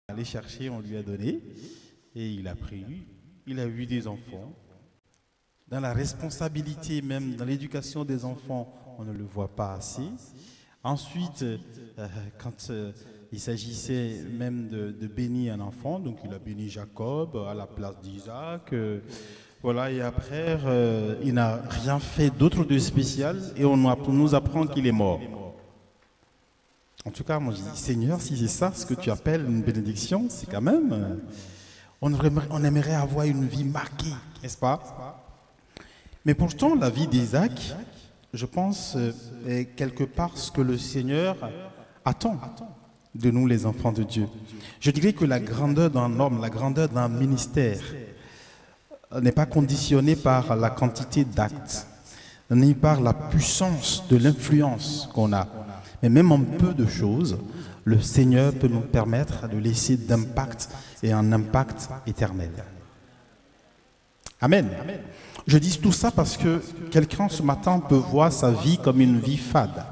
allé chercher, on lui a donné, et il a pris, il a eu des enfants. Dans la responsabilité même, dans l'éducation des enfants, on ne le voit pas assez. Ensuite, quand il s'agissait même de bénir un enfant, donc il a béni Jacob à la place d'Isaac. Voilà, et après, il n'a rien fait d'autre de spécial et on nous apprend qu'il est mort. En tout cas, moi je dis, Seigneur, si c'est ça ce que tu appelles une bénédiction, c'est quand même... on aimerait avoir une vie marquée, n'est-ce pas? Mais pourtant, la vie d'Isaac, je pense, est quelque part ce que le Seigneur attend de nous, les enfants de Dieu. Je dirais que la grandeur d'un homme, la grandeur d'un ministère n'est pas conditionnée par la quantité d'actes, ni par la puissance de l'influence qu'on a. Mais même en peu de choses, le Seigneur peut nous permettre de laisser d'impact et un impact éternel. Amen. Je dis tout ça parce que quelqu'un ce matin peut voir sa vie comme une vie fade.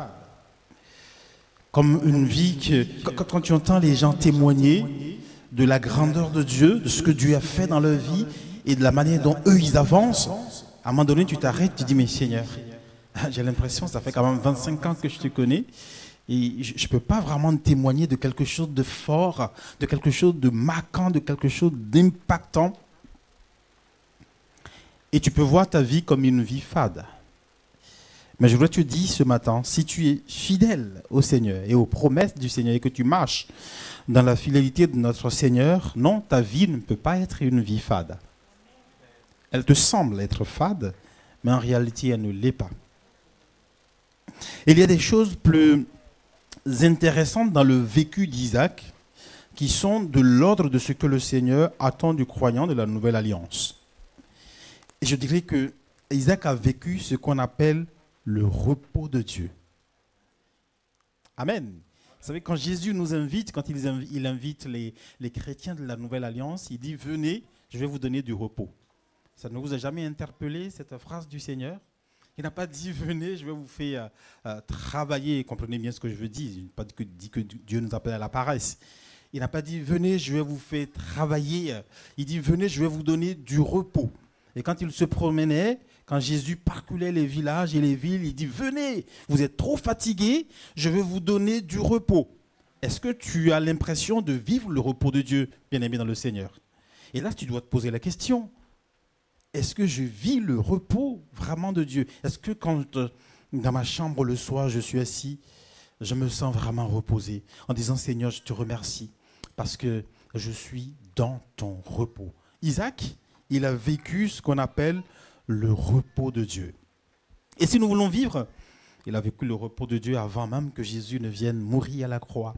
Comme une vie que, quand tu entends les gens témoigner de la grandeur de Dieu, de ce que Dieu a fait dans leur vie et de la manière dont eux ils avancent, à un moment donné tu t'arrêtes, tu dis mais Seigneur, j'ai l'impression, ça fait quand même 25 ans que je te connais et je ne peux pas vraiment témoigner de quelque chose de fort, de quelque chose de marquant, de quelque chose d'impactant. Et tu peux voir ta vie comme une vie fade. Mais je voudrais te dire ce matin, si tu es fidèle au Seigneur et aux promesses du Seigneur et que tu marches dans la fidélité de notre Seigneur, non, ta vie ne peut pas être une vie fade. Elle te semble être fade, mais en réalité, elle ne l'est pas. Il y a des choses plus intéressantes dans le vécu d'Isaac qui sont de l'ordre de ce que le Seigneur attend du croyant de la nouvelle alliance. Et je dirais que Isaac a vécu ce qu'on appelle le repos de Dieu. Amen. Vous savez, quand Jésus nous invite, quand il invite les chrétiens de la nouvelle alliance, il dit, venez, je vais vous donner du repos. Ça ne vous a jamais interpellé, cette phrase du Seigneur? Il n'a pas dit, venez, je vais vous faire travailler. Comprenez bien ce que je veux dire. Il n'a pas dit que Dieu nous appelle à la paresse. Il n'a pas dit, venez, je vais vous faire travailler. Il dit, venez, je vais vous donner du repos. Et quand il se promenait, quand Jésus parcoulait les villages et les villes, il dit, venez, vous êtes trop fatigués, je vais vous donner du repos. Est-ce que tu as l'impression de vivre le repos de Dieu, bien-aimé dans le Seigneur? Et là, tu dois te poser la question, est-ce que je vis le repos vraiment de Dieu? Est-ce que quand dans ma chambre le soir, je suis assis, je me sens vraiment reposé en disant, Seigneur, je te remercie parce que je suis dans ton repos. Isaac, il a vécu ce qu'on appelle le repos de Dieu. Et si nous voulons vivre, il a vécu le repos de Dieu avant même que Jésus ne vienne mourir à la croix.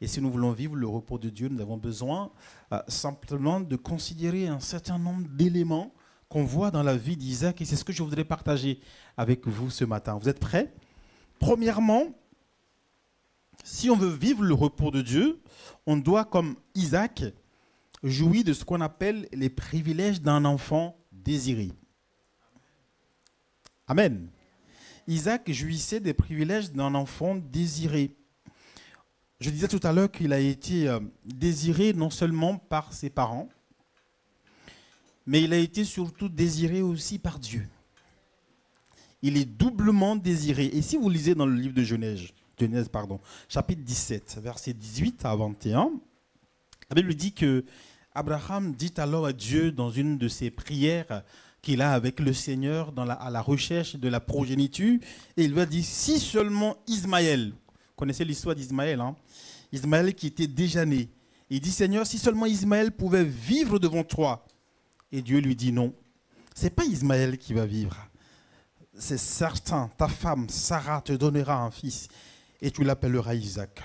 Et si nous voulons vivre le repos de Dieu, nous avons besoin simplement de considérer un certain nombre d'éléments qu'on voit dans la vie d'Isaac. Et c'est ce que je voudrais partager avec vous ce matin. Vous êtes prêts? Premièrement, si on veut vivre le repos de Dieu, on doit, comme Isaac, jouit de ce qu'on appelle les privilèges d'un enfant désiré. Amen. Isaac jouissait des privilèges d'un enfant désiré. Je disais tout à l'heure qu'il a été désiré non seulement par ses parents, mais il a été surtout désiré aussi par Dieu. Il est doublement désiré. Et si vous lisez dans le livre de Genèse, chapitre 17, versets 18 à 21, la Bible dit que Abraham dit alors à Dieu dans une de ses prières qu'il a avec le Seigneur à la recherche de la progéniture, et il lui a dit, si seulement Ismaël, vous connaissez l'histoire d'Ismaël, hein? Ismaël qui était déjà né, il dit, Seigneur, si seulement Ismaël pouvait vivre devant toi. Et Dieu lui dit, non, ce n'est pas Ismaël qui va vivre, c'est certain, ta femme Sarah te donnera un fils, et tu l'appelleras Isaac.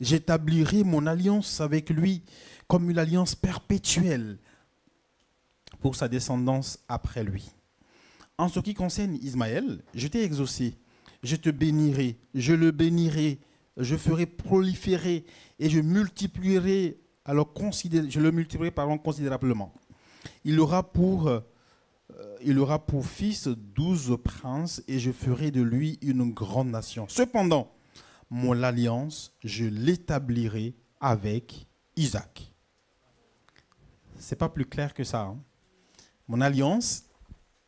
J'établirai mon alliance avec lui comme une alliance perpétuelle pour sa descendance après lui. En ce qui concerne Ismaël, je t'ai exaucé, je te bénirai, je le bénirai, je ferai proliférer et je le multiplierai considérablement. Il aura pour fils 12 princes et je ferai de lui une grande nation. Cependant, mon alliance, je l'établirai avec Isaac. C'est pas plus clair que ça. Hein. Mon alliance,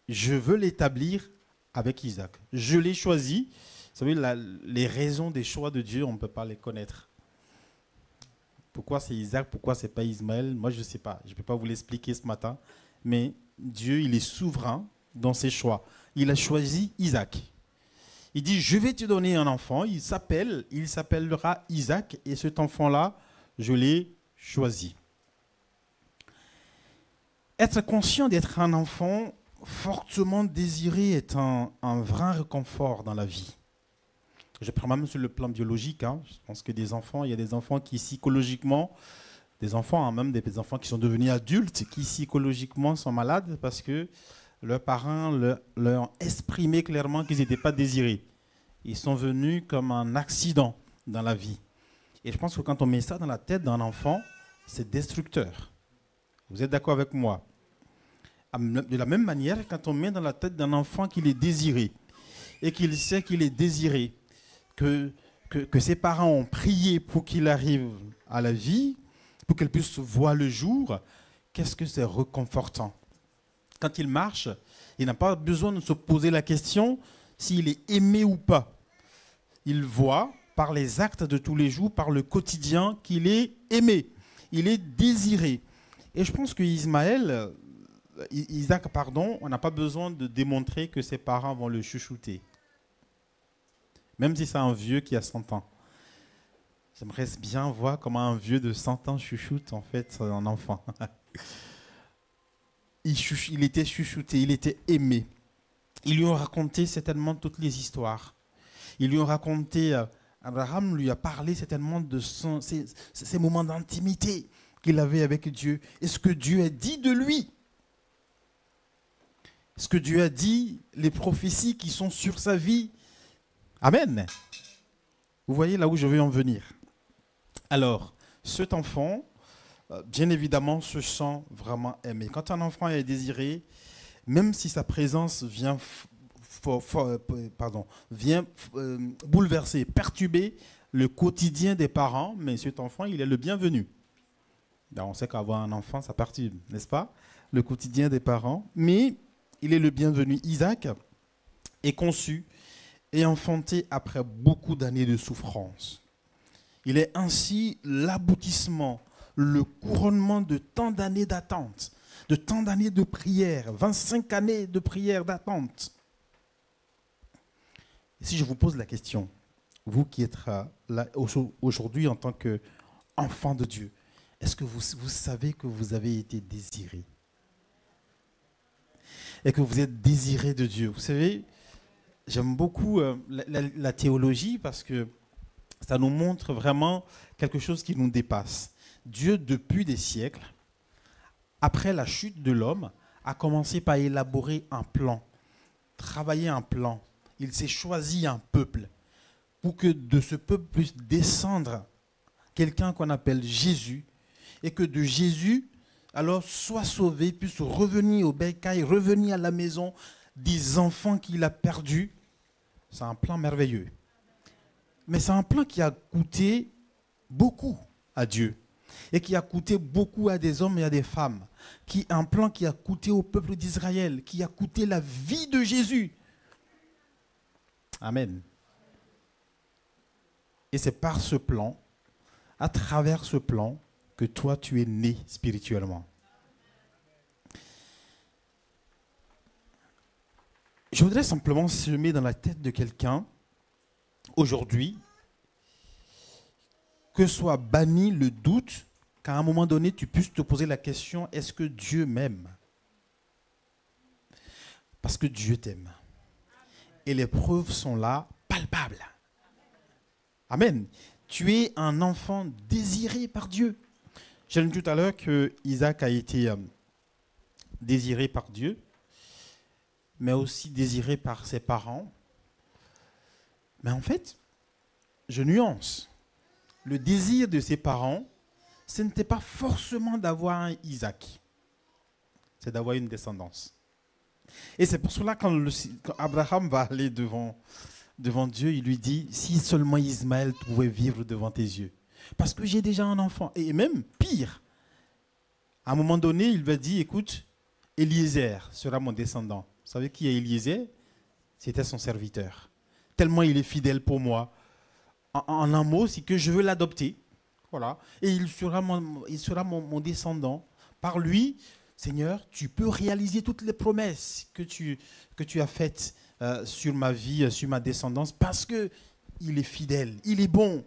je veux l'établir avec Isaac. Je l'ai choisi. Vous savez, les raisons des choix de Dieu, on ne peut pas les connaître. Pourquoi c'est Isaac, pourquoi ce n'est pas Ismaël? Moi, je ne sais pas. Je ne peux pas vous l'expliquer ce matin. Mais Dieu, il est souverain dans ses choix. Il a choisi Isaac. Il dit, je vais te donner un enfant. Il s'appellera Isaac. Et cet enfant-là, je l'ai choisi. Être conscient d'être un enfant fortement désiré est un vrai réconfort dans la vie. Je prends même sur le plan biologique. Hein. Je pense que il y a des enfants qui psychologiquement, des enfants, hein, même des enfants qui sont devenus adultes, qui psychologiquement sont malades parce que leurs parents leur ont exprimé clairement qu'ils n'étaient pas désirés. Ils sont venus comme un accident dans la vie. Et je pense que quand on met ça dans la tête d'un enfant, c'est destructeur. Vous êtes d'accord avec moi? De la même manière, quand on met dans la tête d'un enfant qu'il est désiré et qu'il sait qu'il est désiré, que ses parents ont prié pour qu'il arrive à la vie, pour qu'il puisse voir le jour, qu'est-ce que c'est réconfortant. Quand il marche, il n'a pas besoin de se poser la question s'il est aimé ou pas. Il voit par les actes de tous les jours, par le quotidien, qu'il est aimé, il est désiré. Et je pense que Isaac, on n'a pas besoin de démontrer que ses parents vont le chouchouter. Même si c'est un vieux qui a 100 ans. J'aimerais bien voir comment un vieux de 100 ans chouchoute en fait un enfant. Il était chouchouté, il était aimé. Ils lui ont raconté certainement toutes les histoires. Ils lui ont raconté, Abraham lui a parlé certainement de ces moments d'intimité qu'il avait avec Dieu. Et ce que Dieu a dit de lui. Ce que Dieu a dit, les prophéties qui sont sur sa vie. Amen. Vous voyez là où je veux en venir. Alors, cet enfant, bien évidemment, se sent vraiment aimé. Quand un enfant est désiré, même si sa présence vient bouleverser, perturber le quotidien des parents, mais cet enfant, il est le bienvenu. Alors, on sait qu'avoir un enfant, ça perturbe, n'est-ce pas? Le quotidien des parents, mais il est le bienvenu. Isaac est conçu et enfanté après beaucoup d'années de souffrance. Il est ainsi l'aboutissement, le couronnement de tant d'années d'attente, de tant d'années de prière, 25 années de prière d'attente. Et si je vous pose la question, vous qui êtes là aujourd'hui en tant qu'enfant de Dieu, est-ce que vous savez que vous avez été désiré? Et que vous êtes désiré de Dieu? Vous savez, j'aime beaucoup la théologie parce que ça nous montre vraiment quelque chose qui nous dépasse. Dieu, depuis des siècles, après la chute de l'homme, a commencé par élaborer un plan, travailler un plan. Il s'est choisi un peuple pour que de ce peuple puisse descendre quelqu'un qu'on appelle Jésus et que de Jésus, alors, soit sauvé, puisse revenir au bercail, revenir à la maison des enfants qu'il a perdus. C'est un plan merveilleux. Mais c'est un plan qui a coûté beaucoup à Dieu et qui a coûté beaucoup à des hommes et à des femmes. Un plan qui a coûté au peuple d'Israël, qui a coûté la vie de Jésus. Amen. Et c'est par ce plan, à travers ce plan, que toi, tu es né spirituellement. Je voudrais simplement semer dans la tête de quelqu'un, aujourd'hui, que soit banni le doute, qu'à un moment donné, tu puisses te poser la question, est-ce que Dieu m'aime? Parce que Dieu t'aime. Et les preuves sont là, palpables. Amen. Tu es un enfant désiré par Dieu. J'ai dit tout à l'heure que Isaac a été désiré par Dieu, mais aussi désiré par ses parents. Mais en fait, je nuance. Le désir de ses parents, ce n'était pas forcément d'avoir un Isaac. C'est d'avoir une descendance. Et c'est pour cela quand Abraham va aller devant Dieu, il lui dit, si seulement Ismaël pouvait vivre devant tes yeux. parce que j'ai déjà un enfant. Et même pire, à un moment donné, il va dire, écoute, Eliezer sera mon descendant. Vous savez qui est Eliezer? C'était son serviteur. Tellement il est fidèle pour moi. En un mot, c'est que je veux l'adopter. Voilà. Et il sera mon descendant. Par lui, Seigneur, tu peux réaliser toutes les promesses que tu as faites sur ma vie, sur ma descendance, parce qu'il est fidèle, il est bon.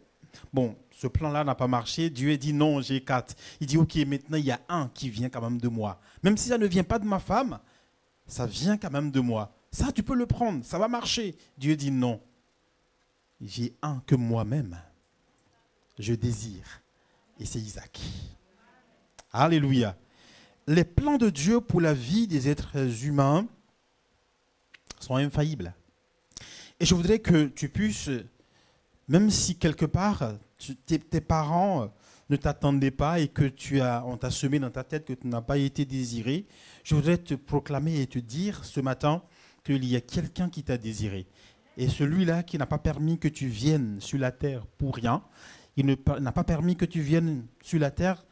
Bon, ce plan-là n'a pas marché. Dieu a dit non, j'ai 4. Il dit ok, maintenant il y a un qui vient quand même de moi. Même si ça ne vient pas de ma femme, ça vient quand même de moi. Ça, tu peux le prendre, ça va marcher. Dieu dit non. J'ai un que moi-même, je désire. Et c'est Isaac. Alléluia. Les plans de Dieu pour la vie des êtres humains sont infaillibles. Et je voudrais que tu puisses, même si quelque part, tes parents ne t'attendaient pas et que on t'a semé dans ta tête que tu n'as pas été désiré, je voudrais te proclamer et te dire ce matin qu'il y a quelqu'un qui t'a désiré. Et celui-là qui n'a pas permis que tu viennes sur la terre pour rien, il n'a pas permis que tu viennes sur la terre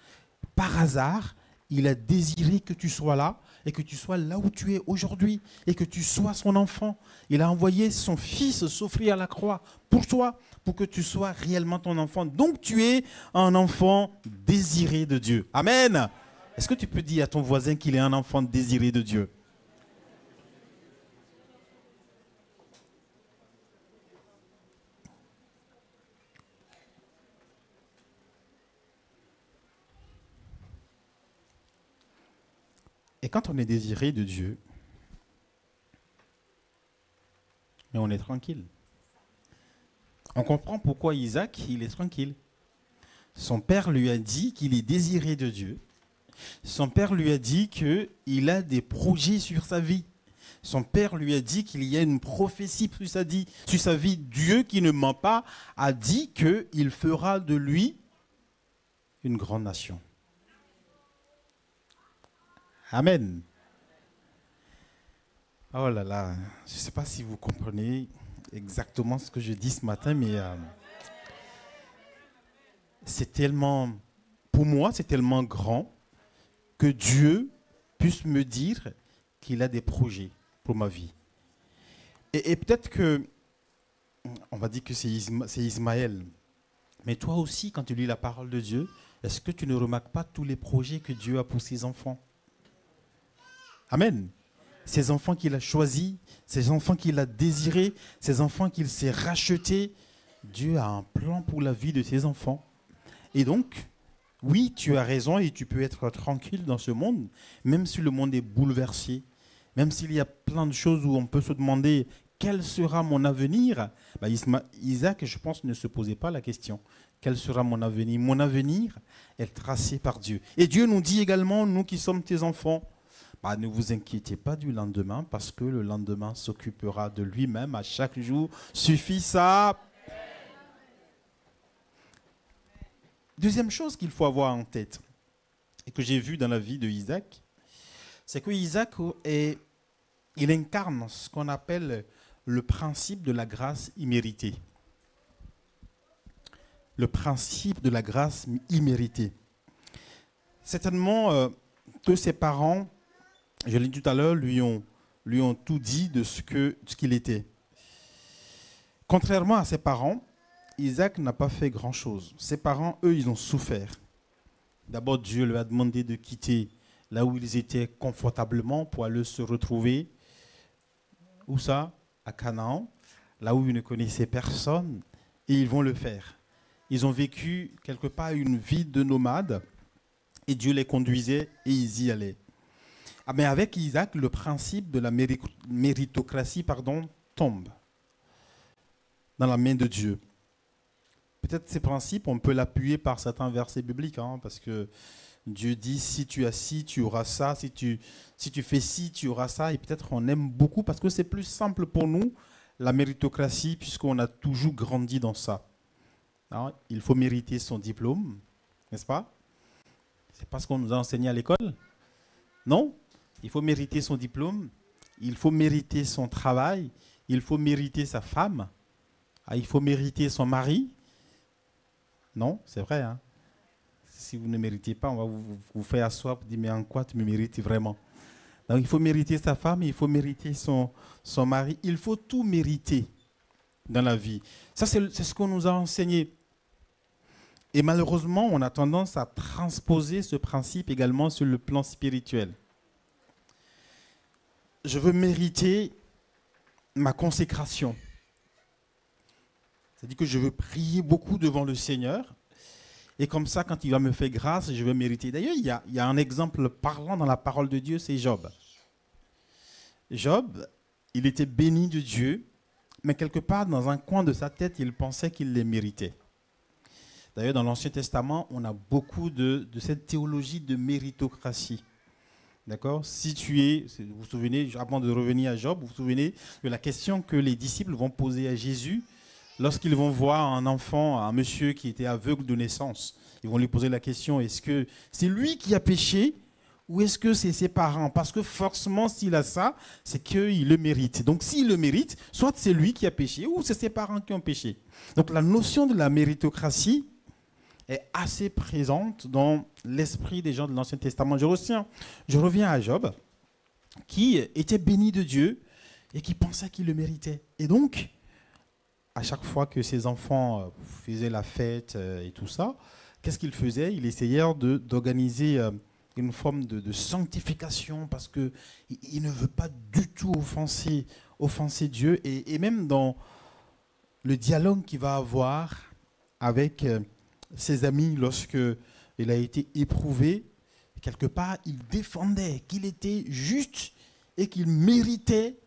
par hasard, il a désiré que tu sois là et que tu sois là où tu es aujourd'hui et que tu sois son enfant. Il a envoyé son fils s'offrir à la croix pour toi, pour que tu sois réellement ton enfant. Donc tu es un enfant désiré de Dieu. Amen. Est-ce que tu peux dire à ton voisin qu'il est un enfant désiré de Dieu? Et quand on est désiré de Dieu, mais on est tranquille. On comprend pourquoi Isaac, il est tranquille. Son père lui a dit qu'il est désiré de Dieu. Son père lui a dit qu'il a des projets sur sa vie. Son père lui a dit qu'il y a une prophétie sur sa vie. Dieu qui ne ment pas a dit qu'il fera de lui une grande nation. Amen. Oh là là, je ne sais pas si vous comprenez exactement ce que je dis ce matin, mais c'est tellement, pour moi, c'est tellement grand que Dieu puisse me dire qu'il a des projets pour ma vie. Et peut-être que, on va dire que c'est Ismaël, mais toi aussi, quand tu lis la parole de Dieu, est-ce que tu ne remarques pas tous les projets que Dieu a pour ses enfants? Amen. Ces enfants qu'il a choisis, ces enfants qu'il a désirés, ces enfants qu'il s'est rachetés, Dieu a un plan pour la vie de ses enfants. Et donc, oui, tu as raison et tu peux être tranquille dans ce monde, même si le monde est bouleversé, même s'il y a plein de choses où on peut se demander quel sera mon avenir. Isaac, je pense, ne se posait pas la question. Quel sera mon avenir? Mon avenir est tracé par Dieu. Et Dieu nous dit également, nous qui sommes tes enfants, ne vous inquiétez pas du lendemain parce que le lendemain s'occupera de lui-même. À chaque jour suffit ça. Deuxième chose qu'il faut avoir en tête et que j'ai vu dans la vie de Isaac, c'est que Isaac il incarne ce qu'on appelle le principe de la grâce imméritée. Le principe de la grâce imméritée. Certainement que ses parents, je l'ai dit tout à l'heure, lui ont tout dit de ce qu'il était. Contrairement à ses parents, Isaac n'a pas fait grand-chose. Ses parents, eux, ils ont souffert. D'abord, Dieu lui a demandé de quitter là où ils étaient confortablement pour aller se retrouver. Où ça? À Canaan, là où ils ne connaissaient personne. Et ils vont le faire. Ils ont vécu quelque part une vie de nomade. Et Dieu les conduisait et ils y allaient. Mais avec Isaac, le principe de la méritocratie tombe dans la main de Dieu. Peut-être ces principes, on peut l'appuyer par certains versets bibliques, parce que Dieu dit, si tu as ci, tu auras ça, si tu fais ci, tu auras ça, et peut-être on aime beaucoup, parce que c'est plus simple pour nous, la méritocratie, puisqu'on a toujours grandi dans ça. Il faut mériter son diplôme, n'est-ce pas? C'est pas ce qu'on nous a enseigné à l'école? Non? Il faut mériter son diplôme, il faut mériter son travail, il faut mériter sa femme, il faut mériter son mari. Non, c'est vrai. Hein? Si vous ne méritez pas, on va vous faire asseoir pour dire mais en quoi tu me mérites vraiment? Donc il faut mériter sa femme, il faut mériter son mari. Il faut tout mériter dans la vie. Ça, c'est ce qu'on nous a enseigné. Et malheureusement, on a tendance à transposer ce principe également sur le plan spirituel. Je veux mériter ma consécration. C'est-à-dire que je veux prier beaucoup devant le Seigneur. Et comme ça, quand il va me faire grâce, je vais mériter. D'ailleurs, il y a un exemple parlant dans la parole de Dieu, c'est Job. Job, il était béni de Dieu, mais quelque part, dans un coin de sa tête, il pensait qu'il les méritait. D'ailleurs, dans l'Ancien Testament, on a beaucoup de cette théologie de méritocratie. D'accord? Vous vous souvenez, avant de revenir à Job, vous vous souvenez de la question que les disciples vont poser à Jésus lorsqu'ils vont voir un enfant, un monsieur qui était aveugle de naissance. Ils vont lui poser la question, est-ce que c'est lui qui a péché ou est-ce que c'est ses parents? Parce que forcément, s'il a ça, c'est qu'il le mérite. Donc s'il le mérite, soit c'est lui qui a péché ou c'est ses parents qui ont péché. Donc la notion de la méritocratie est assez présente dans l'esprit des gens de l'Ancien Testament. Je reviens à Job, qui était béni de Dieu et qui pensait qu'il le méritait. Et donc, à chaque fois que ses enfants faisaient la fête et tout ça, qu'est-ce qu'il faisait? Il essayait d'organiser une forme de sanctification parce qu'il ne veut pas du tout offenser Dieu. Et même dans le dialogue qu'il va avoir avec ses amis lorsque il a été éprouvé, quelque part, il défendait qu'il était juste et qu'il méritait,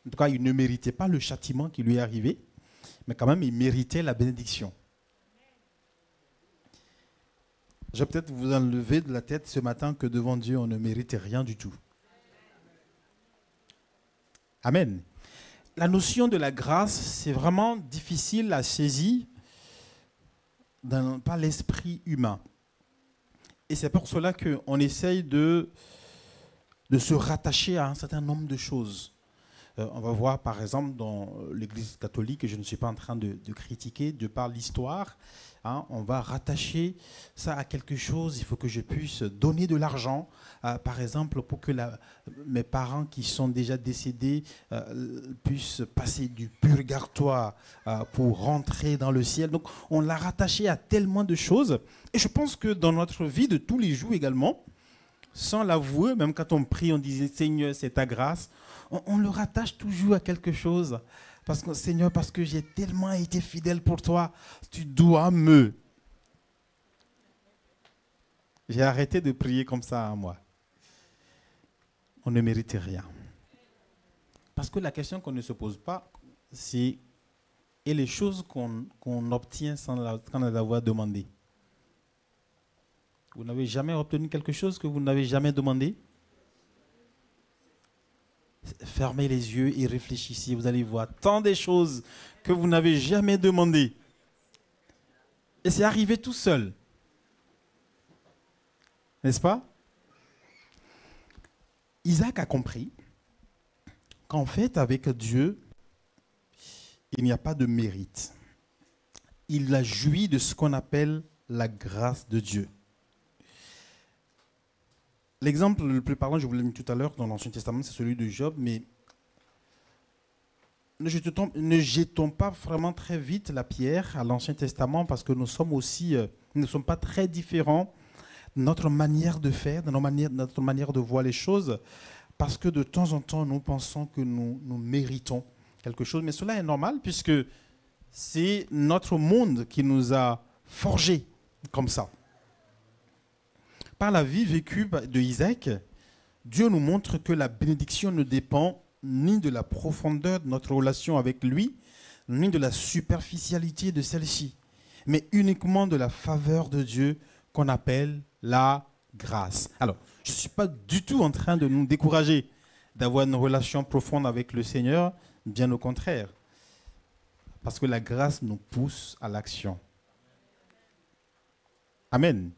en tout cas, il ne méritait pas le châtiment qui lui est arrivé, mais quand même, il méritait la bénédiction. Je vais peut-être vous enlever de la tête ce matin que devant Dieu, on ne mérite rien du tout. Amen. La notion de la grâce, c'est vraiment difficile à saisir par l'esprit humain. Et c'est pour cela qu'on essaye de se rattacher à un certain nombre de choses. On va voir par exemple dans l'Église catholique, et je ne suis pas en train de critiquer, de par l'histoire, hein, on va rattacher ça à quelque chose. Il faut que je puisse donner de l'argent, par exemple, pour que mes parents qui sont déjà décédés puissent passer du purgatoire pour rentrer dans le ciel. Donc on l'a rattaché à tellement de choses. Et je pense que dans notre vie de tous les jours également, sans l'avouer, même quand on prie, on disait Seigneur, c'est ta grâce, on le rattache toujours à quelque chose. Parce que Seigneur, parce que j'ai tellement été fidèle pour toi, tu dois me. J'ai arrêté de prier comme ça à moi. On ne mérite rien. Parce que la question qu'on ne se pose pas, c'est et les choses qu'on obtient sans les avoir demandées. Vous n'avez jamais obtenu quelque chose que vous n'avez jamais demandé? Fermez les yeux et réfléchissez. Vous allez voir tant de choses que vous n'avez jamais demandées. Et c'est arrivé tout seul. N'est-ce pas? Isaac a compris qu'en fait, avec Dieu, il n'y a pas de mérite. Il a joui de ce qu'on appelle la grâce de Dieu. L'exemple le plus parlant, je vous l'ai mis tout à l'heure dans l'Ancien Testament, c'est celui de Job, mais ne jetons pas vraiment très vite la pierre à l'Ancien Testament parce que nous ne sommes pas très différents de notre manière de faire, de notre manière de voir les choses, parce que de temps en temps, nous pensons que nous méritons quelque chose, mais cela est normal puisque c'est notre monde qui nous a forgés comme ça. Par la vie vécue de Isaac, Dieu nous montre que la bénédiction ne dépend ni de la profondeur de notre relation avec lui, ni de la superficialité de celle-ci, mais uniquement de la faveur de Dieu qu'on appelle la grâce. Alors, je ne suis pas du tout en train de nous décourager d'avoir une relation profonde avec le Seigneur, bien au contraire, parce que la grâce nous pousse à l'action. Amen.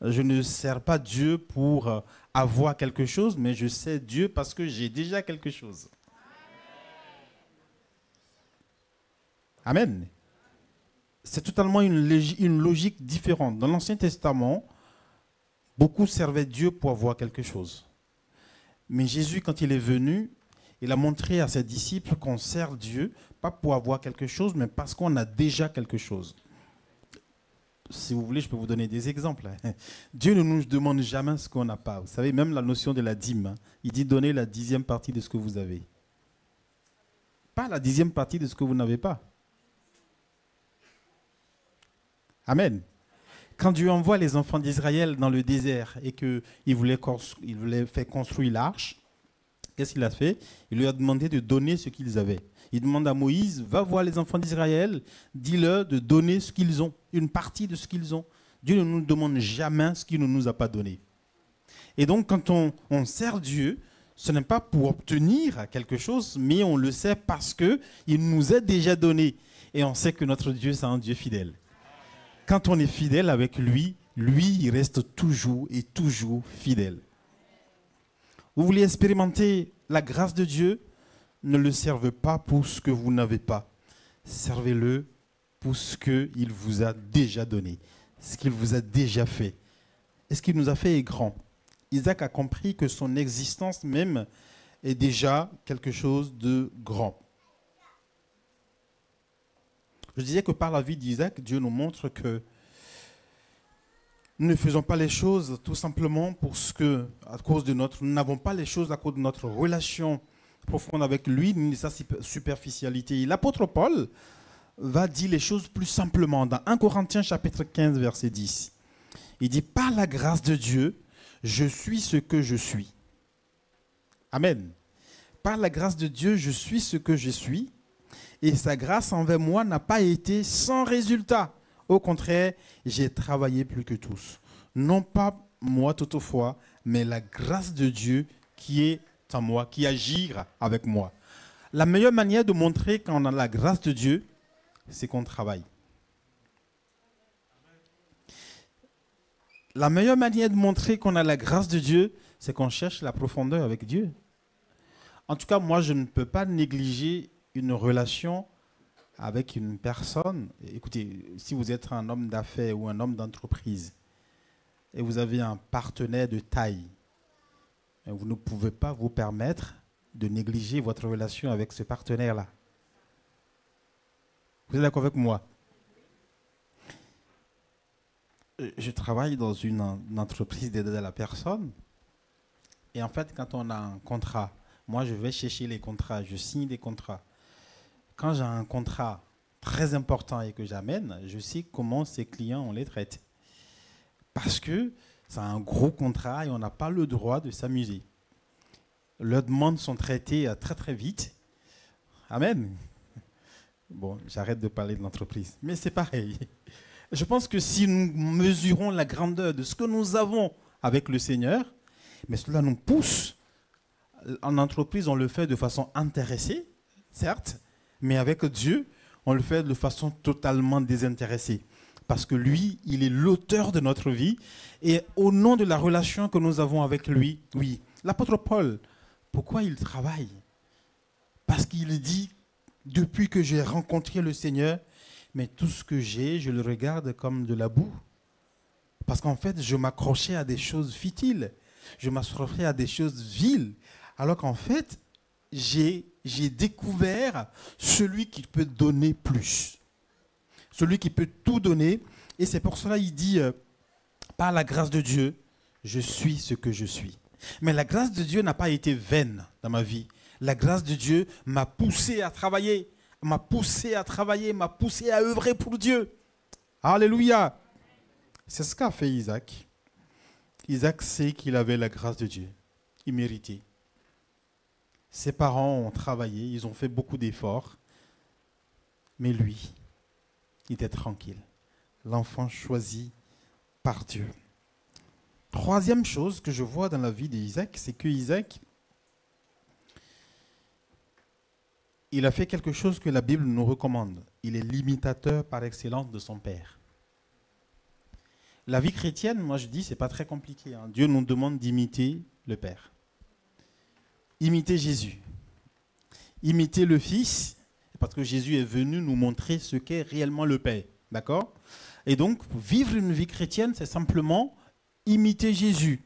Je ne sers pas Dieu pour avoir quelque chose, mais je sers Dieu parce que j'ai déjà quelque chose. Amen. C'est totalement une logique différente. Dans l'Ancien Testament, beaucoup servaient Dieu pour avoir quelque chose. Mais Jésus, quand il est venu, il a montré à ses disciples qu'on sert Dieu, pas pour avoir quelque chose, mais parce qu'on a déjà quelque chose. Si vous voulez, je peux vous donner des exemples. Dieu ne nous demande jamais ce qu'on n'a pas. Vous savez, même la notion de la dîme, il dit donnez la 10e partie de ce que vous avez. Pas la 10e partie de ce que vous n'avez pas. Amen. Quand Dieu envoie les enfants d'Israël dans le désert et qu'il voulait faire construire l'arche, qu'est-ce qu'il a fait? Il lui a demandé de donner ce qu'ils avaient. Il demande à Moïse, va voir les enfants d'Israël, dis-leur de donner ce qu'ils ont, une partie de ce qu'ils ont. Dieu ne nous demande jamais ce qu'il ne nous a pas donné. Et donc, quand on sert Dieu, ce n'est pas pour obtenir quelque chose, mais on le sait parce qu'il nous a déjà donné. Et on sait que notre Dieu, c'est un Dieu fidèle. Quand on est fidèle avec lui, lui, il reste toujours et toujours fidèle. Vous voulez expérimenter la grâce de Dieu? Ne le servez pas pour ce que vous n'avez pas. Servez-le pour ce qu'il vous a déjà donné, ce qu'il vous a déjà fait. Et ce qu'il nous a fait est grand. Isaac a compris que son existence même est déjà quelque chose de grand. Je disais que par la vie d'Isaac, Dieu nous montre que nous ne faisons pas les choses tout simplement nous n'avons pas les choses à cause de notre relation profonde avec lui, ni de sa superficialité. Et l'apôtre Paul va dire les choses plus simplement dans 1 Corinthiens chapitre 15, verset 10. Il dit, par la grâce de Dieu, je suis ce que je suis. Amen. Par la grâce de Dieu, je suis ce que je suis. Et sa grâce envers moi n'a pas été sans résultat. Au contraire, j'ai travaillé plus que tous. Non pas moi toutefois, mais la grâce de Dieu qui est en moi, qui agit avec moi. La meilleure manière de montrer qu'on a la grâce de Dieu, c'est qu'on travaille. La meilleure manière de montrer qu'on a la grâce de Dieu, c'est qu'on cherche la profondeur avec Dieu. En tout cas, moi, je ne peux pas négliger une relation avec une personne. Écoutez, si vous êtes un homme d'affaires ou un homme d'entreprise et vous avez un partenaire de taille, vous ne pouvez pas vous permettre de négliger votre relation avec ce partenaire-là. Vous êtes d'accord avec moi? Je travaille dans une entreprise d'aide à la personne et en fait, quand on a un contrat, moi je vais chercher les contrats, je signe des contrats. Quand j'ai un contrat très important et que j'amène, je sais comment ces clients, on les traite. Parce que c'est un gros contrat et on n'a pas le droit de s'amuser. Leurs demandes sont traitées très très vite. Amen. Bon, j'arrête de parler de l'entreprise, mais c'est pareil. Je pense que si nous mesurons la grandeur de ce que nous avons avec le Seigneur, mais cela nous pousse. En entreprise, on le fait de façon intéressée, certes, mais avec Dieu, on le fait de façon totalement désintéressée. Parce que lui, il est l'auteur de notre vie. Et au nom de la relation que nous avons avec lui, oui. L'apôtre Paul, pourquoi il travaille? Parce qu'il dit, depuis que j'ai rencontré le Seigneur, mais tout ce que j'ai, je le regarde comme de la boue. Parce qu'en fait, je m'accrochais à des choses futiles. Je m'accrochais à des choses viles. Alors qu'en fait, j'ai découvert celui qui peut donner plus. Celui qui peut tout donner. Et c'est pour cela qu'il dit, par la grâce de Dieu, je suis ce que je suis. Mais la grâce de Dieu n'a pas été vaine dans ma vie. La grâce de Dieu m'a poussé à travailler, m'a poussé à œuvrer pour Dieu. Alléluia. C'est ce qu'a fait Isaac. Isaac sait qu'il avait la grâce de Dieu. Il méritait. Ses parents ont travaillé, ils ont fait beaucoup d'efforts. Mais lui, il était tranquille. L'enfant choisi par Dieu. Troisième chose que je vois dans la vie d'Isaac, c'est que Isaac, il a fait quelque chose que la Bible nous recommande. Il est l'imitateur par excellence de son père. La vie chrétienne, moi je dis, c'est pas très compliqué. Hein. Dieu nous demande d'imiter le Père. Imiter Jésus. Imiter le Fils, parce que Jésus est venu nous montrer ce qu'est réellement le Père. D'accord? Et donc, vivre une vie chrétienne, c'est simplement imiter Jésus.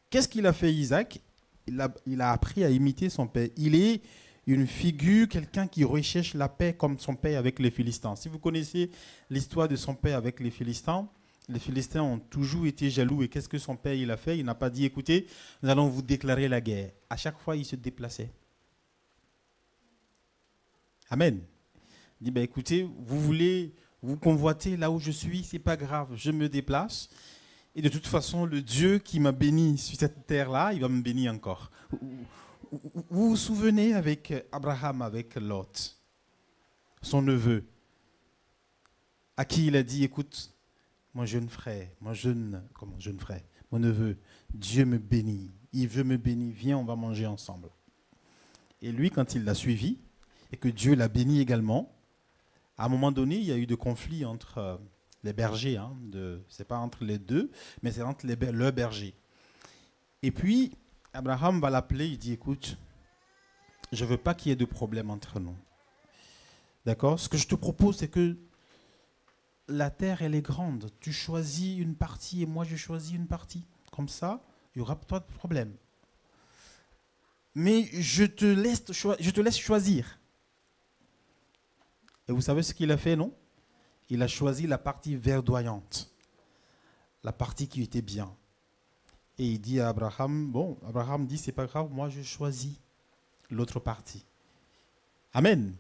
Qu'est-ce qu'il a fait, Isaac? Il a appris à imiter son père. Il est une figure, quelqu'un qui recherche la paix comme son père avec les Philistins. Si vous connaissez l'histoire de son père avec les Philistins ont toujours été jaloux. Et qu'est-ce que son père il a fait? Il n'a pas dit, écoutez, nous allons vous déclarer la guerre. À chaque fois, il se déplaçait. Amen. Il dit, ben, écoutez, vous voulez vous convoiter là où je suis, c'est pas grave, je me déplace. Et de toute façon, le Dieu qui m'a béni sur cette terre-là, il va me bénir encore. Vous vous souvenez avec Abraham, avec Lot, son neveu, à qui il a dit, écoute, mon jeune frère, mon neveu, Dieu me bénit, il veut me bénir, viens, on va manger ensemble. Et lui, quand il l'a suivi, et que Dieu l'a béni également, à un moment donné, il y a eu des conflits entre les bergers, ce n'est pas entre les deux, mais c'est entre le berger. Et puis, Abraham va l'appeler, il dit, écoute, je ne veux pas qu'il y ait de problème entre nous. D'accord? Ce que je te propose, c'est que la terre, elle est grande. Tu choisis une partie et moi, je choisis une partie. Comme ça, il n'y aura pas de problème. Mais je te laisse choisir. Et vous savez ce qu'il a fait, non? Il a choisi la partie verdoyante, la partie qui était bien. Et il dit à Abraham, Abraham dit, c'est pas grave, moi je choisis l'autre partie. Amen.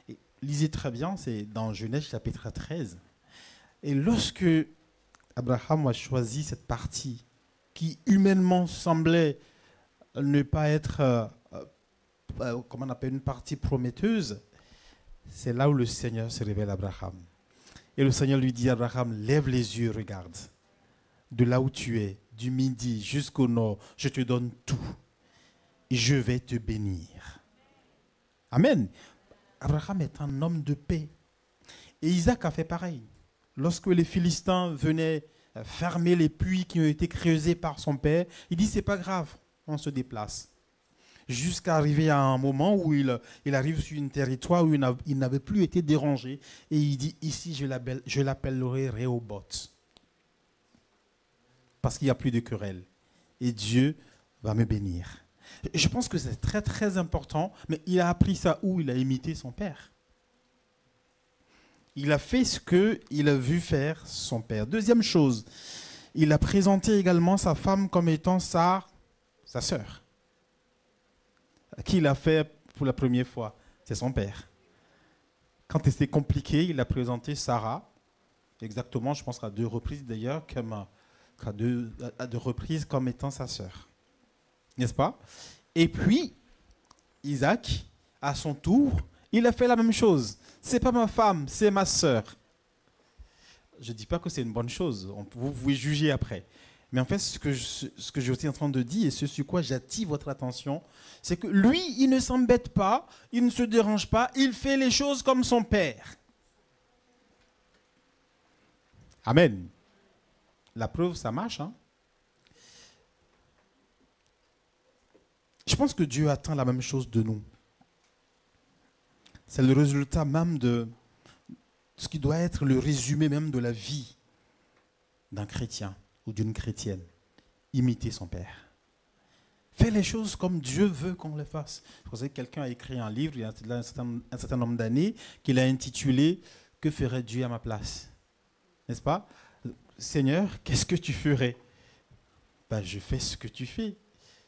Et lisez très bien, c'est dans Genèse chapitre 13. Et lorsque Abraham a choisi cette partie qui humainement semblait ne pas être, comment on appelle, une partie prometteuse, c'est là où le Seigneur se révèle à Abraham. Et le Seigneur lui dit à Abraham, lève les yeux, regarde. De là où tu es, du midi jusqu'au nord, je te donne tout. Et je vais te bénir. Amen. Abraham est un homme de paix. Et Isaac a fait pareil. Lorsque les Philistins venaient fermer les puits qui ont été creusés par son père, il dit, c'est pas grave, on se déplace. Jusqu'à arriver à un moment où il arrive sur un territoire où il n'avait plus été dérangé. Et il dit, ici, je l'appellerai Rehoboth. Parce qu'il n'y a plus de querelle. Et Dieu va me bénir. Je pense que c'est très, très important. Mais il a appris ça où? Il a imité son père. Il a fait ce qu'il a vu faire son père. Deuxième chose, il a présenté également sa femme comme étant sa sœur. Qui l'a fait pour la première fois? C'est son père. Quand c'était compliqué, il a présenté Sarah, exactement, je pense à 2 reprises d'ailleurs, à deux reprises comme étant sa sœur. N'est-ce pas? Et puis, Isaac, à son tour, il a fait la même chose. C'est pas ma femme, c'est ma sœur. Je ne dis pas que c'est une bonne chose, vous pouvez juger après. Mais en fait, ce que je suis en train de dire et ce sur quoi j'attire votre attention, c'est que lui, il ne s'embête pas, il ne se dérange pas, il fait les choses comme son père. Amen. La preuve, ça marche. Je pense que Dieu attend la même chose de nous. C'est le résultat même de ce qui doit être le résumé même de la vie d'un chrétien ou d'une chrétienne. Imiter son père. Fais les choses comme Dieu veut qu'on les fasse. Vous savez, quelqu'un a écrit un livre il y a un certain nombre d'années qu'il a intitulé « Que ferait Dieu à ma place ?» N'est-ce pas? Seigneur, qu'est-ce que tu ferais? Je fais ce que tu fais.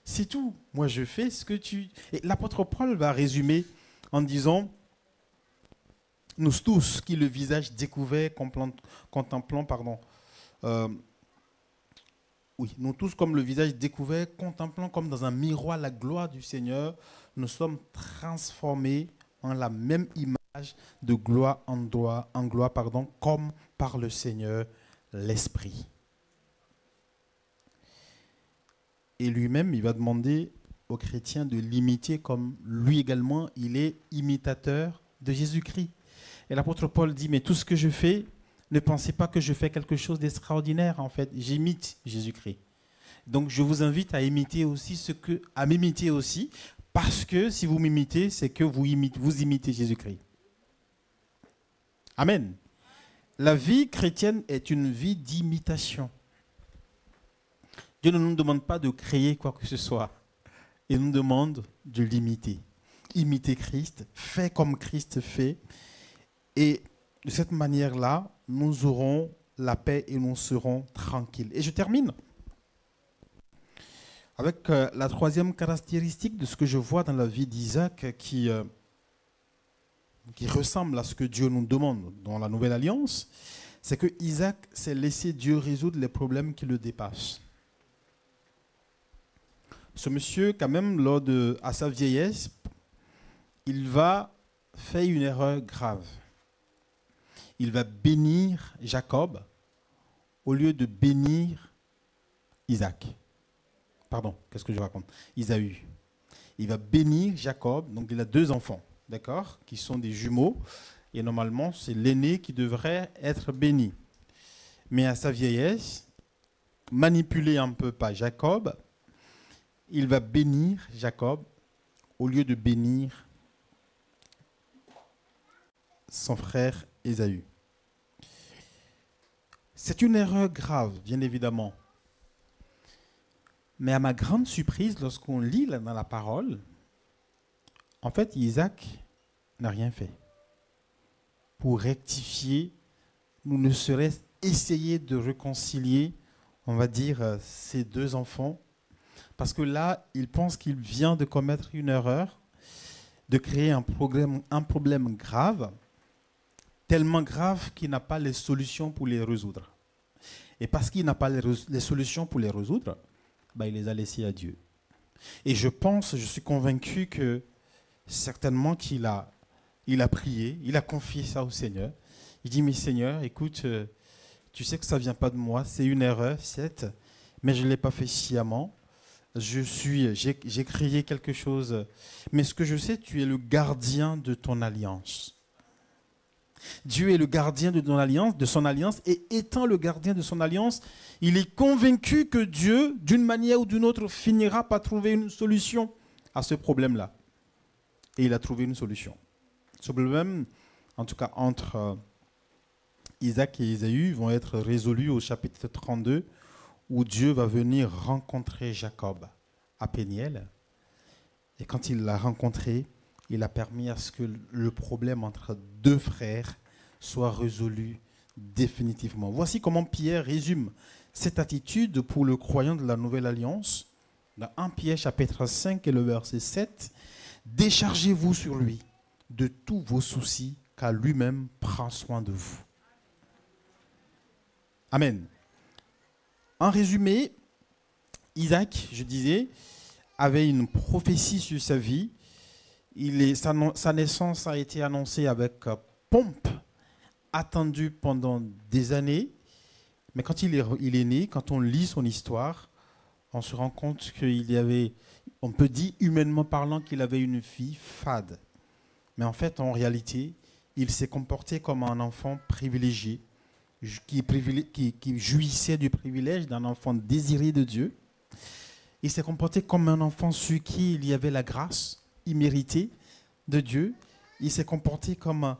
C'est tout. Moi, je fais ce que tu... Et l'apôtre Paul va résumer en disant « Nous tous qui le visage découvert, contemplant, nous tous comme le visage découvert, contemplant comme dans un miroir la gloire du Seigneur, nous sommes transformés en la même image de gloire en gloire, comme par le Seigneur l'Esprit. » Et lui-même, il va demander aux chrétiens de l'imiter comme lui également, il est imitateur de Jésus-Christ. Et l'apôtre Paul dit, mais tout ce que je fais, ne pensez pas que je fais quelque chose d'extraordinaire, en fait. J'imite Jésus-Christ. Donc, je vous invite à m'imiter aussi, parce que si vous m'imitez, c'est que vous imitez Jésus-Christ. Amen. La vie chrétienne est une vie d'imitation. Dieu ne nous demande pas de créer quoi que ce soit. Il nous demande de l'imiter. Imiter Christ, faire comme Christ fait. Et de cette manière-là, nous aurons la paix et nous serons tranquilles. Et je termine avec la troisième caractéristique de ce que je vois dans la vie d'Isaac qui ressemble à ce que Dieu nous demande dans la Nouvelle Alliance, c'est que Isaac s'est laissé Dieu résoudre les problèmes qui le dépassent. Ce monsieur, quand même, à sa vieillesse, il va faire une erreur grave. Il va bénir Jacob au lieu de bénir Isaac. Pardon, qu'est-ce que je raconte? Isaü. Il va bénir Jacob, donc il a 2 enfants, d'accord, qui sont des jumeaux, et normalement c'est l'aîné qui devrait être béni. Mais à sa vieillesse, manipulé un peu par Jacob, il va bénir Jacob au lieu de bénir son frère Ésaü. C'est une erreur grave, bien évidemment. Mais à ma grande surprise, lorsqu'on lit dans la parole, en fait, Isaac n'a rien fait pour rectifier, ou ne serait-ce essayer de réconcilier, on va dire, ses 2 enfants. Parce que là, il pense qu'il vient de commettre une erreur, de créer un problème grave, tellement grave qu'il n'a pas les solutions pour les résoudre. Et parce qu'il n'a pas les solutions pour les résoudre, il les a laissés à Dieu. Et je suis convaincu que certainement qu'il a prié, il a confié ça au Seigneur. Il dit, mais Seigneur, écoute, tu sais que ça ne vient pas de moi, c'est une erreur, certes, mais je ne l'ai pas fait sciemment. J'ai créé quelque chose, mais ce que je sais, tu es le gardien de ton alliance. Dieu est le gardien de son alliance, et étant le gardien de son alliance, il est convaincu que Dieu, d'une manière ou d'une autre, finira par trouver une solution à ce problème-là. Et il a trouvé une solution. Ce problème, en tout cas entre Isaac et Ésaü, vont être résolus au chapitre 32, où Dieu va venir rencontrer Jacob à Péniel. Et quand il l'a rencontré, il a permis à ce que le problème entre 2 frères soit résolu définitivement. Voici comment Pierre résume cette attitude pour le croyant de la Nouvelle Alliance. Dans 1 Pierre chapitre 5 et le verset 7, « Déchargez-vous sur lui de tous vos soucis, car lui-même prend soin de vous. » Amen. En résumé, Isaac, je disais, avait une prophétie sur sa vie. Sa naissance a été annoncée avec pompe, attendue pendant des années. Mais quand il est né, quand on lit son histoire, on se rend compte qu'il y avait, on peut dire humainement parlant, qu'il avait une vie fade. Mais en fait, en réalité, il s'est comporté comme un enfant privilégié, qui jouissait du privilège d'un enfant désiré de Dieu. Il s'est comporté comme un enfant sur qui il y avait la grâce imméritée de Dieu. Il s'est comporté comme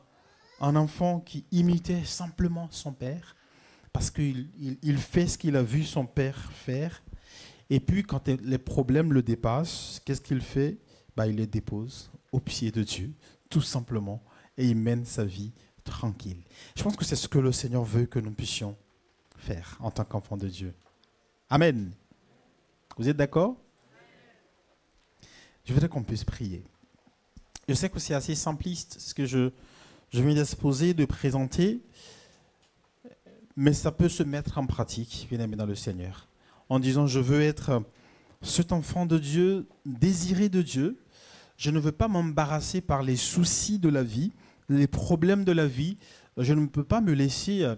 un enfant qui imitait simplement son père, parce qu'il fait ce qu'il a vu son père faire. Et puis, quand les problèmes le dépassent, qu'est-ce qu'il fait? Il les dépose aux pieds de Dieu, tout simplement, et il mène sa vie tranquille. Je pense que c'est ce que le Seigneur veut que nous puissions faire en tant qu'enfants de Dieu. Amen. Vous êtes d'accord? Je voudrais qu'on puisse prier. Je sais que c'est assez simpliste ce que je viens d'exposer, de présenter, mais ça peut se mettre en pratique, bien aimé dans le Seigneur, en disant, je veux être cet enfant de Dieu, désiré de Dieu. Je ne veux pas m'embarrasser par les soucis de la vie, les problèmes de la vie. Je ne peux pas me laisser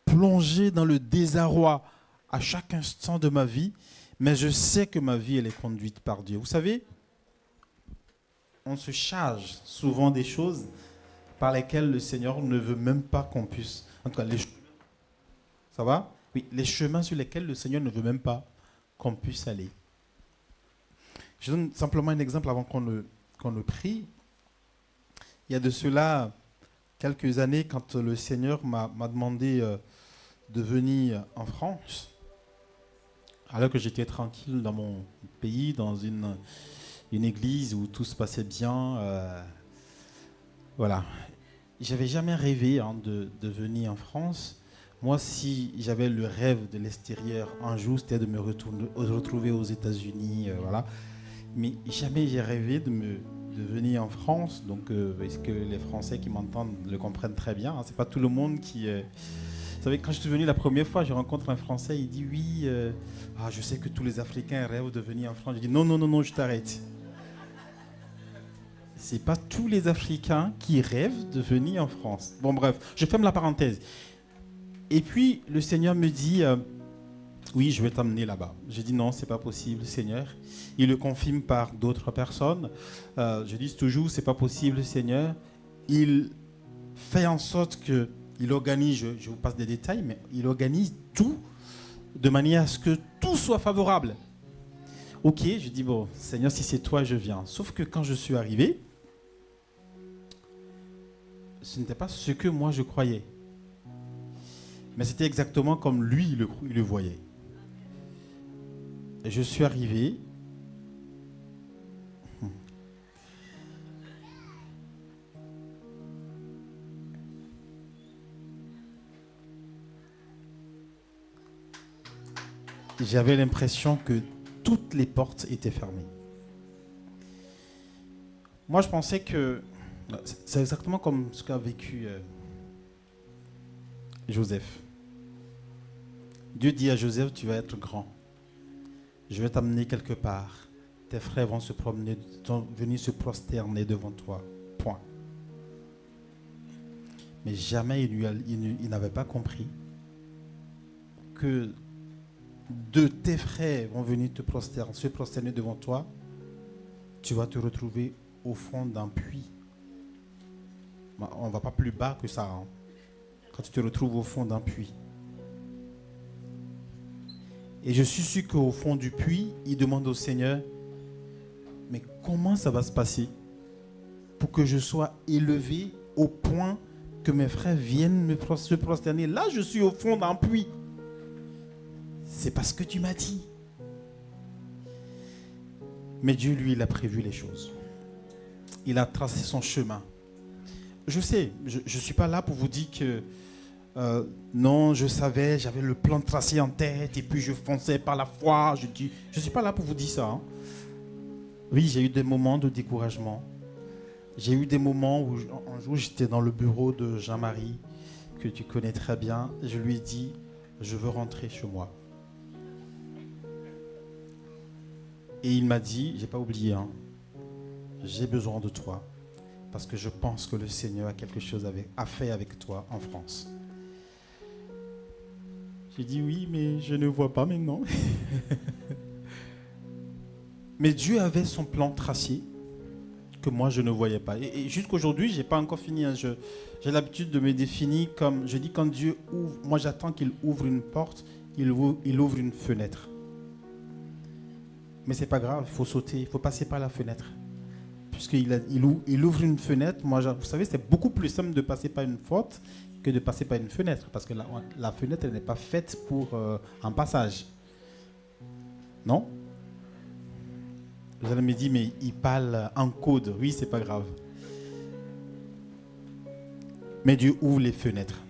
plonger dans le désarroi à chaque instant de ma vie, mais je sais que ma vie, elle est conduite par Dieu. Vous savez, on se charge souvent des choses par lesquelles le Seigneur ne veut même pas qu'on puisse... En tout cas, ça va? Oui, les chemins sur lesquels le Seigneur ne veut même pas qu'on puisse aller. Je donne simplement un exemple avant qu'on ne prie. Il y a de cela quelques années, quand le Seigneur m'a demandé de venir en France, alors que j'étais tranquille dans mon pays, dans une église où tout se passait bien, voilà. J'avais jamais rêvé de venir en France. Moi, si j'avais le rêve de l'extérieur un jour, c'était de me retrouver aux États-Unis, voilà. Mais jamais j'ai rêvé de venir en France. Donc, est-ce que les Français qui m'entendent le comprennent très bien, hein. C'est pas tout le monde qui... Vous savez, quand je suis venu la première fois, je rencontre un Français, il dit oui, je sais que tous les Africains rêvent de venir en France. Je dis non, non, non, non, je t'arrête. C'est pas tous les Africains qui rêvent de venir en France. Bon, bref, je ferme la parenthèse. Et puis, le Seigneur me dit, oui, je vais t'emmener là-bas. J'ai dit non, c'est pas possible, Seigneur. Il le confirme par d'autres personnes. Je dis toujours, c'est pas possible, Seigneur. Il fait en sorte que, il organise, je vous passe des détails, mais il organise tout de manière à ce que tout soit favorable. Ok, je dis bon, Seigneur, si c'est toi, je viens. Sauf que quand je suis arrivé, ce n'était pas ce que moi je croyais. Mais c'était exactement comme lui, il le voyait. Et je suis arrivé. J'avais l'impression que toutes les portes étaient fermées. Moi, je pensais que c'est exactement comme ce qu'a vécu Joseph. Dieu dit à Joseph, tu vas être grand. Je vais t'amener quelque part. Tes frères vont venir se prosterner devant toi. Point. Mais jamais il n'avait pas compris que deux tes frères vont venir se prosterner devant toi. Tu vas te retrouver au fond d'un puits. On ne va pas plus bas que ça, hein. Quand tu te retrouves au fond d'un puits. Et je suis sûr qu'au fond du puits, il demande au Seigneur, mais comment ça va se passer pour que je sois élevé au point que mes frères viennent se prosterner? Là, je suis au fond d'un puits. C'est parce que tu m'as dit. Mais Dieu, lui, il a prévu les choses. Il a tracé son chemin. Je sais, je ne suis pas là pour vous dire que non, je savais, j'avais le plan tracé en tête et puis je fonçais par la foi. Je ne suis pas là pour vous dire ça, hein. Oui, j'ai eu des moments de découragement. J'ai eu des moments où un jour j'étais dans le bureau de Jean-Marie, que tu connais très bien. Je lui ai dit, je veux rentrer chez moi. Et il m'a dit, j'ai pas oublié, hein, j'ai besoin de toi parce que je pense que le Seigneur a quelque chose à faire avec toi en France. J'ai dit oui, mais je ne vois pas maintenant. Mais Dieu avait son plan tracé que moi je ne voyais pas. Et jusqu'aujourd'hui, je n'ai pas encore fini, hein. J'ai l'habitude de me définir comme, je dis quand Dieu ouvre, moi j'attends qu'il ouvre une porte, il ouvre une fenêtre. Mais ce n'est pas grave, il faut sauter, il faut passer par la fenêtre. Puisqu'il ouvre une fenêtre, moi, vous savez, c'est beaucoup plus simple de passer par une porte que de passer par une fenêtre. Parce que la fenêtre, elle n'est pas faite pour un passage. Non? Vous allez me dire, mais il parle en code. Oui, c'est pas grave. Mais Dieu ouvre les fenêtres.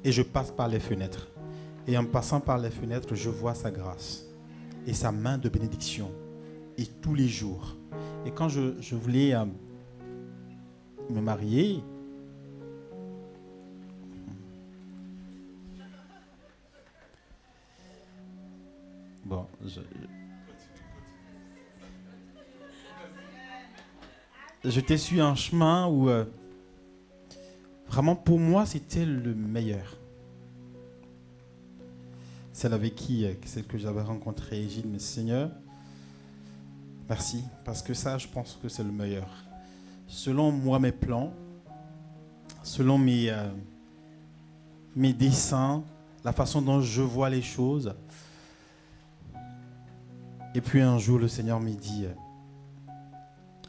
Et je passe par les fenêtres. Et en passant par les fenêtres, je vois sa grâce. Et sa main de bénédiction. Et tous les jours. Et quand je voulais me marier, bon, j'étais sur un chemin où vraiment pour moi c'était le meilleur. Celle avec celle que j'avais rencontrée, j'ai dit, mais Seigneur, merci, parce que ça, je pense que c'est le meilleur. Selon moi, mes plans, selon mes dessins, la façon dont je vois les choses. Et puis un jour, le Seigneur me dit,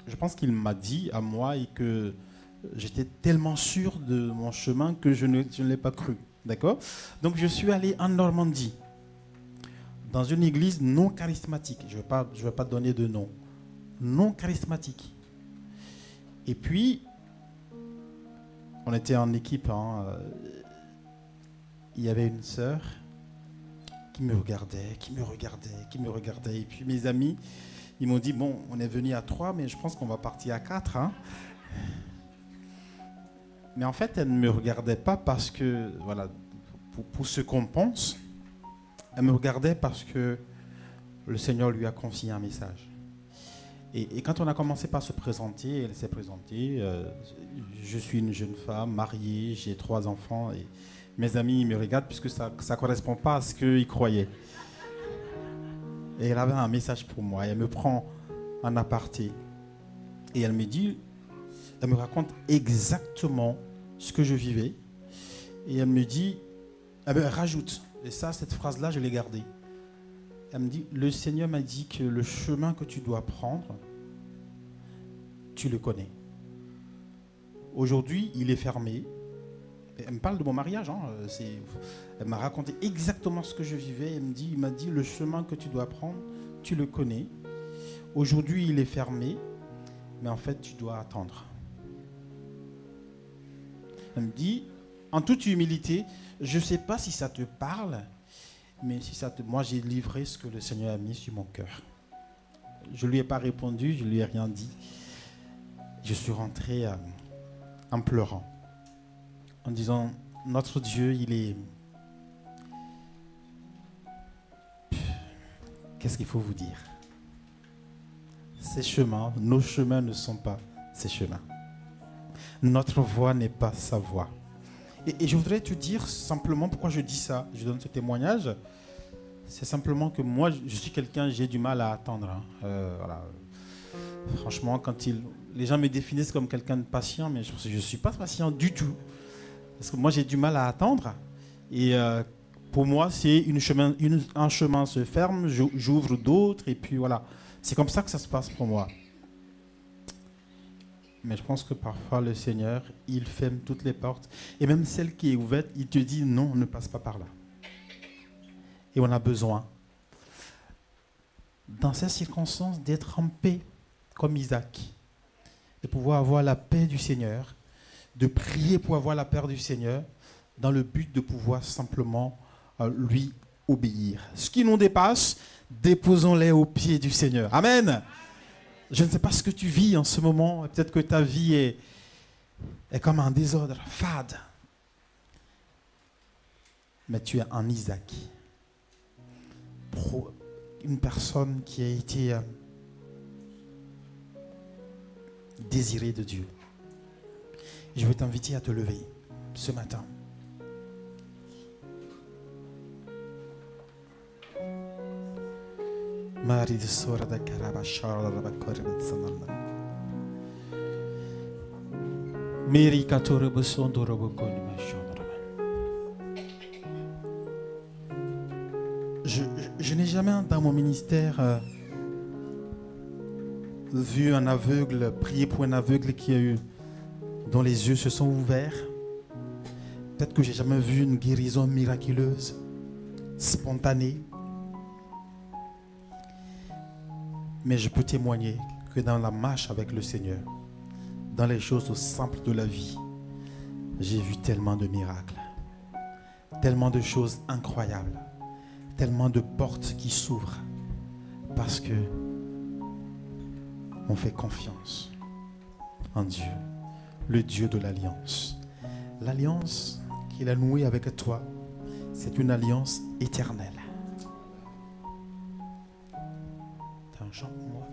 je pense qu'il m'a dit à moi et que J'étais tellement sûr de mon chemin que je ne l'ai pas cru. D'accord? Donc je suis allé en Normandie, dans une église non charismatique. Je ne vais pas donner de nom. Non charismatique. Et puis, on était en équipe. Il y avait une sœur qui me regardait. Et puis mes amis, ils m'ont dit, bon, on est venu à 3, mais je pense qu'on va partir à 4. Mais en fait, elle ne me regardait pas parce que, voilà, pour ce qu'on pense, elle me regardait parce que le Seigneur lui a confié un message. Et quand on a commencé par se présenter, elle s'est présentée, je suis une jeune femme, mariée, j'ai 3 enfants, et mes amis me regardent puisque ça ne correspond pas à ce qu'ils croyaient. Et elle avait un message pour moi, elle me prend en aparté, et elle me raconte exactement ce que je vivais. Et elle me dit, elle rajoute, et ça, cette phrase-là, je l'ai gardée. Elle me dit, le Seigneur m'a dit que le chemin que tu dois prendre, tu le connais. Aujourd'hui, il est fermé. Et elle me parle de mon mariage. Elle m'a raconté exactement ce que je vivais. Il m'a dit, le chemin que tu dois prendre, tu le connais. Aujourd'hui, il est fermé. Mais en fait, tu dois attendre. Elle me dit, en toute humilité, je ne sais pas si ça te parle, mais moi, j'ai livré ce que le Seigneur a mis sur mon cœur. Je ne lui ai pas répondu, je ne lui ai rien dit. Je suis rentré en pleurant, en disant, notre Dieu, il est... Qu'est-ce qu'il faut vous dire? Ces chemins, nos chemins ne sont pas ces chemins. Notre voix n'est pas sa voix. Et je voudrais te dire simplement pourquoi je dis ça. Je donne ce témoignage. C'est simplement que moi, je suis quelqu'un, j'ai du mal à attendre. Voilà. Franchement, quand les gens me définissent comme quelqu'un de patient, mais je ne suis pas patient du tout. Parce que moi, j'ai du mal à attendre. Et pour moi, c'est un chemin se ferme, j'ouvre d'autres, et puis voilà. C'est comme ça que ça se passe pour moi. Mais je pense que parfois, le Seigneur, il ferme toutes les portes. Et même celle qui est ouverte, il te dit non, ne passe pas par là. Et on a besoin, dans ces circonstances, d'être en paix, comme Isaac. De pouvoir avoir la paix du Seigneur, de prier pour avoir la paix du Seigneur, dans le but de pouvoir simplement lui obéir. Ce qui nous dépasse, déposons-les aux pieds du Seigneur. Amen. Je ne sais pas ce que tu vis en ce moment. Peut-être que ta vie est comme un désordre, fade. Mais tu es un Isaac. Une personne qui a été désirée de Dieu. Je veux t'inviter à te lever ce matin. Je n'ai jamais dans mon ministère vu un aveugle, prier pour un aveugle dont les yeux se sont ouverts. Peut-être que j'ai jamais vu une guérison miraculeuse, spontanée. Mais je peux témoigner que dans la marche avec le Seigneur, dans les choses simples de la vie, j'ai vu tellement de miracles, tellement de choses incroyables, tellement de portes qui s'ouvrent parce que on fait confiance en Dieu, le Dieu de l'alliance. L'alliance qu'il a nouée avec toi, c'est une alliance éternelle. T'as un chant pour moi?